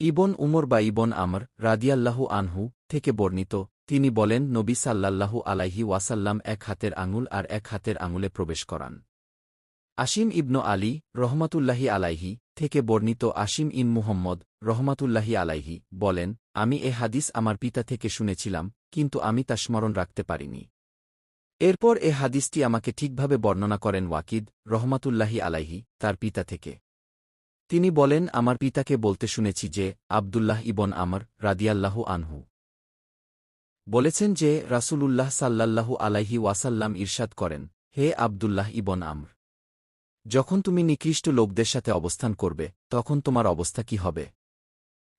ইবন উমর বা ইবন আমর রাদিয়াল্লাহু আনহু থেকে বর্ণিত, তিনি বলেন, নবী সাল্লাল্লাহু আলাইহি ওয়াসাল্লাম এক হাতের আঙুল আর এক হাতের আঙুলে প্রবেশ করান। আসিম ইবনু আলী রহমাতুল্লাহি আলাইহি থেকে বর্ণিত, আসিম মুহাম্মদ রহমাতুল্লাহি আলাইহি বলেন, আমি এ হাদিস আমার পিতা থেকে শুনেছিলাম, কিন্তু আমি তা স্মরণ রাখতে পারিনি। এরপর এ হাদিসটি আমাকে ঠিকভাবে বর্ণনা করেন ওয়াকিদ রহমাতুল্লাহি আলাইহি তার পিতা থেকে। তিনি বলেন, আমার পিতাকে বলতে শুনেছি যে, আবদুল্লাহ ইবন আমর রাদিয়াল্লাহু আনহু বলেছেন যে, রাসূলুল্লাহ সাল্লাল্লাহু আলাইহি ওয়াসাল্লাম ইরশাদ করেন, হে আবদুল্লাহ ইবন আমর, যখন তুমি নিকৃষ্ট লোকদের সাথে অবস্থান করবে, তখন তোমার অবস্থা কি হবে?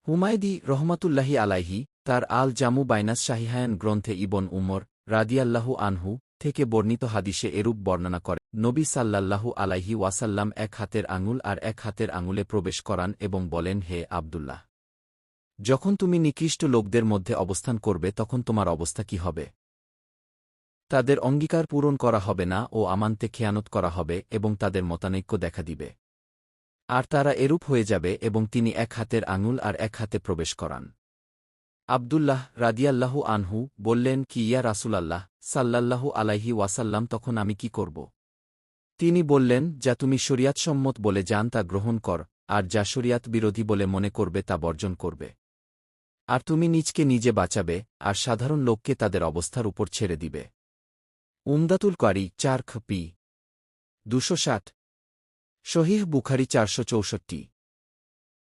হুমায়দি রহমাতুল্লাহি আলাইহি তার আল জামু বাইনাস শাহিহায়ান গ্রন্থে ইবন উমর রাদিয়াল্লাহু আনহু থেকে বর্ণিত হাদিসে এরূপ বর্ণনা করে, নবী সাল্লাল্লাহু আলাইহি ওয়াসাল্লাম এক হাতের আঙুল আর এক হাতের আঙুলে প্রবেশ করান এবং বলেন, হে আবদুল্লাহ, যখন তুমি নিকৃষ্ট লোকদের মধ্যে অবস্থান করবে, তখন তোমার অবস্থা কি হবে? তাদের অঙ্গীকার পূরণ করা হবে না ও আমানতে খেয়ানত করা হবে এবং তাদের মতানৈক্য দেখা দিবে। আর তারা এরূপ হয়ে যাবে এবং তিনি এক হাতের আঙুল আর এক হাতে প্রবেশ করান। আবদুল্লাহ রাদিয়াল্লাহু আনহু বললেন, কি ইয়া রাসূলাল্লাহ সাল্লাল্লাহু আলাইহি ওয়াসাল্লাম, তখন আমি কি করব? তিনি বললেন, যা তুমি শরিয়াতসম্মত বলে জান তা গ্রহণ কর, আর যা শরিয়াত বিরোধী বলে মনে করবে তা বর্জন করবে। আর তুমি নিজকে নিজে বাঁচাবে, আর সাধারণ লোককে তাদের অবস্থার উপর ছেড়ে দিবে। উমদাতুল কারি 4 খপি 260, সহিহ বুখারী 464।